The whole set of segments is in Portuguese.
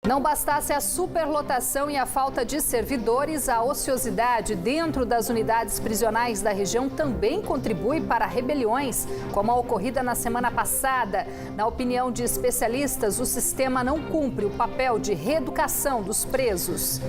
Não bastasse a superlotação e a falta de servidores, a ociosidade dentro das unidades prisionais da região também contribui para rebeliões, como a ocorrida na semana passada. Na opinião de especialistas, o sistema não cumpre o papel de reeducação dos presos.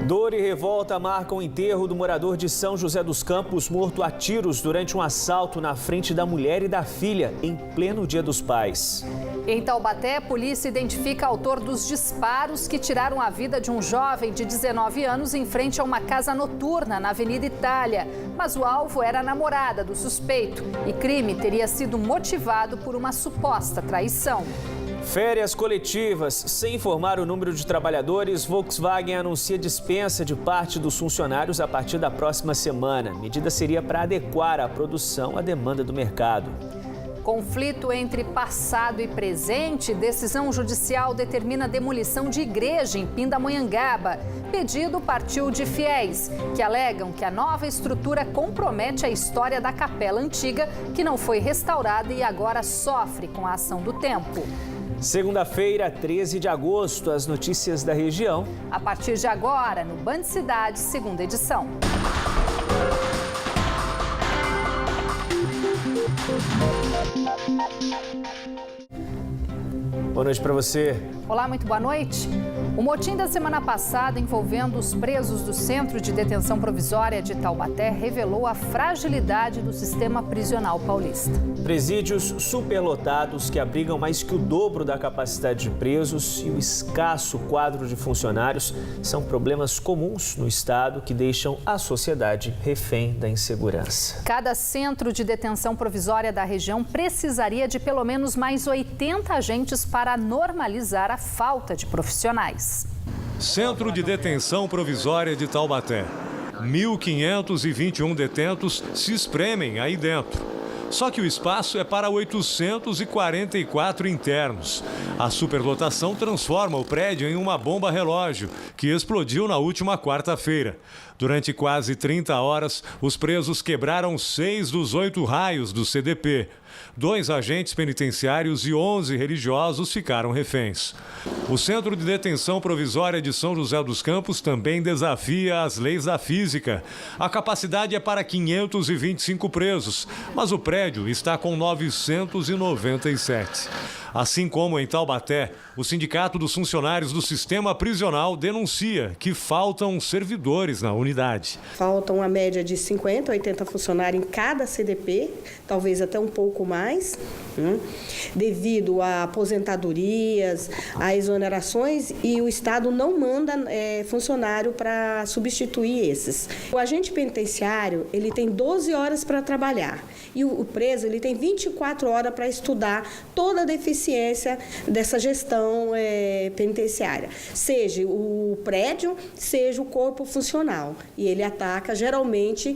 Dor e revolta marcam o enterro do morador de São José dos Campos, morto a tiros durante um assalto na frente da mulher e da filha, em pleno Dia dos Pais. Em Taubaté, a polícia identifica o autor dos disparos que tiraram a vida de um jovem de 19 anos em frente a uma casa noturna na Avenida Itália. Mas o alvo era a namorada do suspeito e crime teria sido motivado por uma suposta traição. Férias coletivas. Sem informar o número de trabalhadores, Volkswagen anuncia dispensa de parte dos funcionários a partir da próxima semana. A medida seria para adequar a produção à demanda do mercado. Conflito entre passado e presente. Decisão judicial determina a demolição de igreja em Pindamonhangaba. Pedido partiu de fiéis, que alegam que a nova estrutura compromete a história da capela antiga, que não foi restaurada e agora sofre com a ação do tempo. Segunda-feira, 13 de agosto, as notícias da região. A partir de agora, no Band Cidade, segunda edição. Boa noite para você. Olá, muito boa noite. O motim da semana passada envolvendo os presos do Centro de Detenção Provisória de Taubaté revelou a fragilidade do sistema prisional paulista. Presídios superlotados que abrigam mais que o dobro da capacidade de presos e o escasso quadro de funcionários são problemas comuns no estado que deixam a sociedade refém da insegurança. Cada centro de detenção provisória da região precisaria de pelo menos mais 80 agentes para normalizar a falta de profissionais. Centro de Detenção Provisória de Taubaté. 1.521 detentos se espremem aí dentro. Só que o espaço é para 844 internos. A superlotação transforma o prédio em uma bomba relógio, que explodiu na última quarta-feira. Durante quase 30 horas, os presos quebraram 6 dos 8 raios do CDP. 2 agentes penitenciários e 11 religiosos ficaram reféns. O Centro de Detenção Provisória de São José dos Campos também desafia as leis da física. A capacidade é para 525 presos, mas o prédio está com 997. Assim como em Taubaté, o Sindicato dos Funcionários do Sistema Prisional denuncia que faltam servidores na unidade. Faltam uma média de 50 a 80 funcionários em cada CDP, talvez até um pouco mais, devido a aposentadorias, a exonerações, e o Estado não manda funcionário para substituir esses. O agente penitenciário, ele tem 12 horas para trabalhar e o preso ele tem 24 horas para estudar toda a deficiência dessa gestão penitenciária, seja o prédio, seja o corpo funcional, e ele ataca geralmente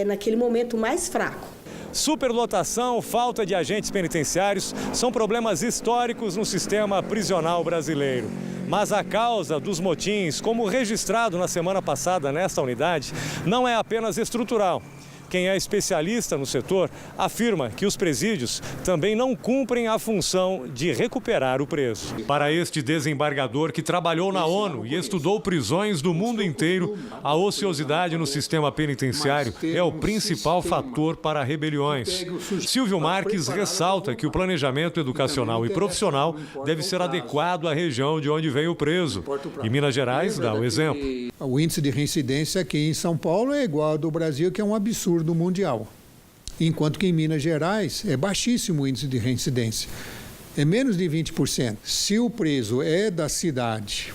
naquele momento mais fraco. Superlotação, falta de agentes penitenciários são problemas históricos no sistema prisional brasileiro. Mas a causa dos motins, como registrado na semana passada nesta unidade, não é apenas estrutural. Quem é especialista no setor afirma que os presídios também não cumprem a função de recuperar o preso. Para este desembargador que trabalhou na ONU e estudou prisões do mundo inteiro, a ociosidade no sistema penitenciário é o principal fator para rebeliões. Silvio Marques ressalta que o planejamento educacional e profissional deve ser adequado à região de onde vem o preso. E Minas Gerais dá o exemplo. O índice de reincidência aqui em São Paulo é igual ao do Brasil, que é um absurdo mundial. Enquanto que em Minas Gerais é baixíssimo o índice de reincidência. É menos de 20%. Se o preso é da cidade,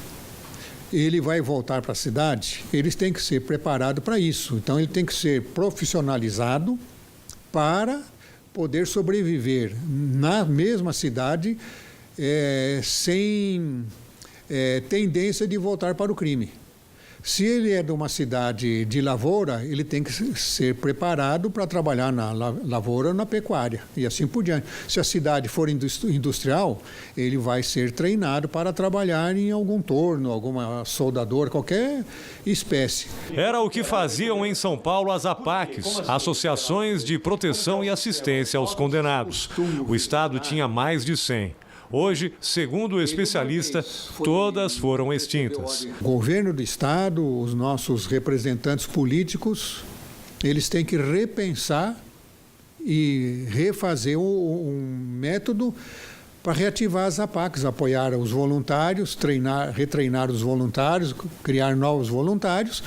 ele vai voltar para a cidade, eles têm que ser preparados para isso. Então ele tem que ser profissionalizado para poder sobreviver na mesma cidade sem tendência de voltar para o crime. Se ele é de uma cidade de lavoura, ele tem que ser preparado para trabalhar na lavoura ou na pecuária, e assim por diante. Se a cidade for industrial, ele vai ser treinado para trabalhar em algum torno, alguma soldadora, qualquer espécie. Era o que faziam em São Paulo as APACs, Associações de Proteção e Assistência aos Condenados. O Estado tinha mais de 100. Hoje, segundo o especialista, todas foram extintas. O governo do estado, os nossos representantes políticos, eles têm que repensar e refazer um método para reativar as APACs, apoiar os voluntários, retreinar os voluntários, criar novos voluntários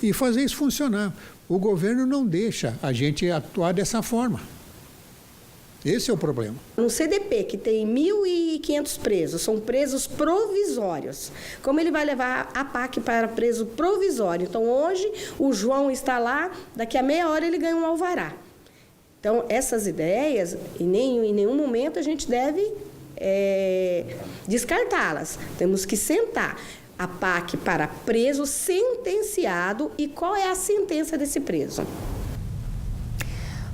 e fazer isso funcionar. O governo não deixa a gente atuar dessa forma. Esse é o problema. No CDP, que tem 1.500 presos, são presos provisórios. Como ele vai levar a APAC para preso provisório? Então, hoje, o João está lá, daqui a meia hora ele ganha um alvará. Então, essas ideias, em nenhum momento a gente deve descartá-las. Temos que sentar. A APAC para preso sentenciado. E qual é a sentença desse preso?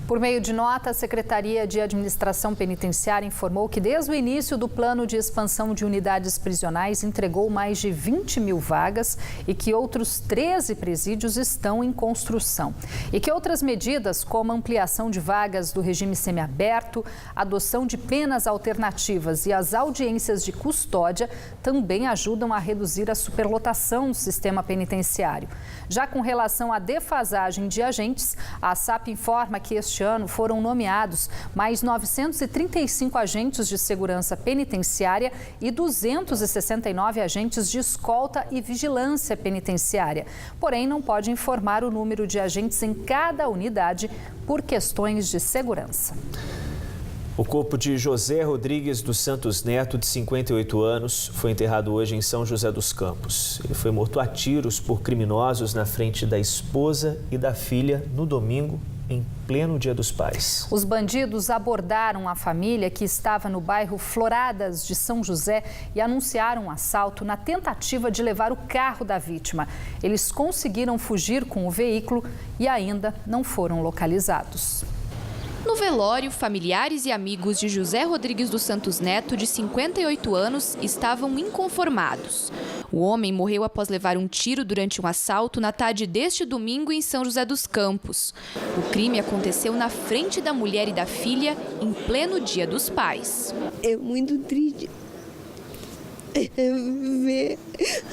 Por meio de nota, a Secretaria de Administração Penitenciária informou que desde o início do plano de expansão de unidades prisionais entregou mais de 20 mil vagas e que outros 13 presídios estão em construção. E que outras medidas, como ampliação de vagas do regime semiaberto, adoção de penas alternativas e as audiências de custódia, também ajudam a reduzir a superlotação do sistema penitenciário. Já com relação à defasagem de agentes, a ASAP informa que este ano foram nomeados mais 935 agentes de segurança penitenciária e 269 agentes de escolta e vigilância penitenciária. Porém, não pode informar o número de agentes em cada unidade por questões de segurança. O corpo de José Rodrigues dos Santos Neto, de 58 anos, foi enterrado hoje em São José dos Campos. Ele foi morto a tiros por criminosos na frente da esposa e da filha no domingo, em pleno Dia dos Pais. Os bandidos abordaram a família que estava no bairro Floradas de São José e anunciaram um assalto na tentativa de levar o carro da vítima. Eles conseguiram fugir com o veículo e ainda não foram localizados. No velório, familiares e amigos de José Rodrigues dos Santos Neto, de 58 anos, estavam inconformados. O homem morreu após levar um tiro durante um assalto na tarde deste domingo em São José dos Campos. O crime aconteceu na frente da mulher e da filha, em pleno Dia dos Pais. É muito triste ver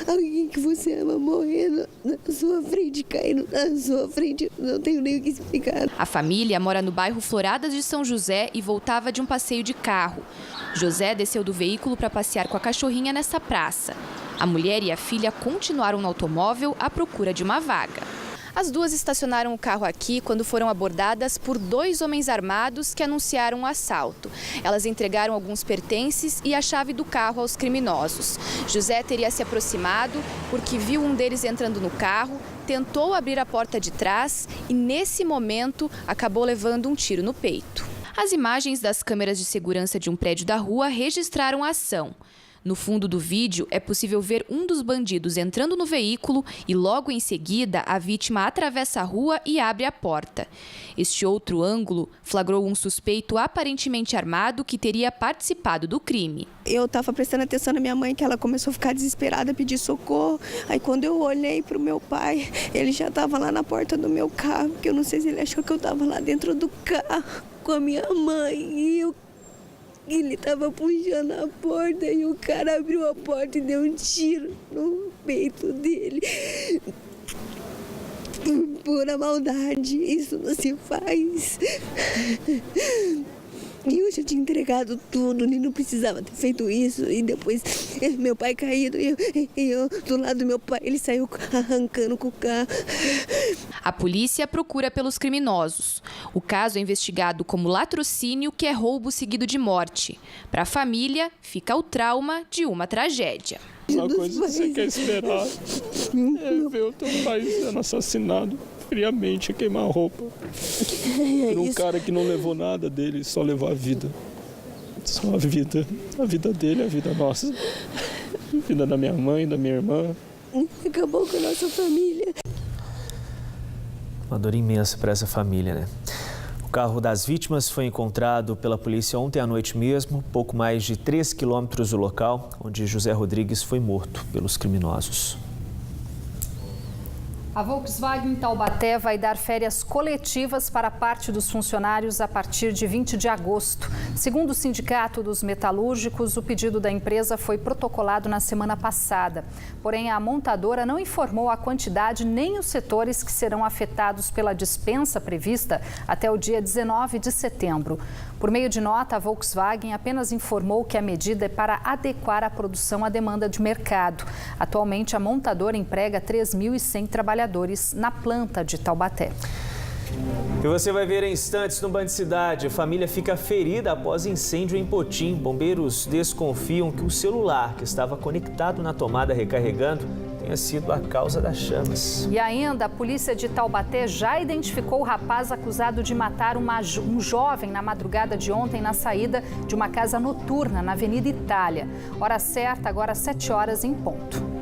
alguém que você ama morrendo na sua frente, caindo na sua frente. Não tenho nem o que explicar. A família mora no bairro Floradas de São José e voltava de um passeio de carro. José desceu do veículo para passear com a cachorrinha nessa praça. A mulher e a filha continuaram no automóvel à procura de uma vaga. As duas estacionaram o carro aqui quando foram abordadas por 2 homens armados que anunciaram um assalto. Elas entregaram alguns pertences e a chave do carro aos criminosos. José teria se aproximado porque viu um deles entrando no carro, tentou abrir a porta de trás e, nesse momento, acabou levando um tiro no peito. As imagens das câmeras de segurança de um prédio da rua registraram a ação. No fundo do vídeo, é possível ver um dos bandidos entrando no veículo e, logo em seguida, a vítima atravessa a rua e abre a porta. Este outro ângulo flagrou um suspeito aparentemente armado que teria participado do crime. Eu estava prestando atenção na minha mãe, que ela começou a ficar desesperada, pedir socorro. Aí, quando eu olhei para o meu pai, ele já estava lá na porta do meu carro, porque eu não sei se ele achou que eu estava lá dentro do carro com a minha mãe. E ele estava puxando a porta e o cara abriu a porta e deu um tiro no peito dele. Pura maldade, isso não se faz. E eu já tinha entregado tudo, ele não precisava ter feito isso. E depois, meu pai caído, e eu do lado do meu pai, ele saiu arrancando com o carro. A polícia procura pelos criminosos. O caso é investigado como latrocínio, que é roubo seguido de morte. Para a família, fica o trauma de uma tragédia. Uma coisa que você quer esperar é ver o teu pai sendo assassinado friamente, queimar a roupa. Por um cara que não levou nada dele, só levou a vida. Só a vida. A vida dele, a vida nossa. A vida da minha mãe, da minha irmã. Acabou com a nossa família. Uma dor imensa para essa família, né? O carro das vítimas foi encontrado pela polícia ontem à noite mesmo, pouco mais de 3 quilômetros do local onde José Rodrigues foi morto pelos criminosos. A Volkswagen Taubaté vai dar férias coletivas para parte dos funcionários a partir de 20 de agosto. Segundo o Sindicato dos Metalúrgicos, o pedido da empresa foi protocolado na semana passada. Porém, a montadora não informou a quantidade nem os setores que serão afetados pela dispensa prevista até o dia 19 de setembro. Por meio de nota, a Volkswagen apenas informou que a medida é para adequar a produção à demanda de mercado. Atualmente, a montadora emprega 3.100 trabalhadores na planta de Taubaté. E você vai ver em instantes no Band Cidade. A família fica ferida após incêndio em Potim. Bombeiros desconfiam que o celular que estava conectado na tomada recarregando tenha sido a causa das chamas. E ainda, a polícia de Taubaté já identificou o rapaz acusado de matar um jovem na madrugada de ontem na saída de uma casa noturna na Avenida Itália. Hora certa, agora 7 horas em ponto.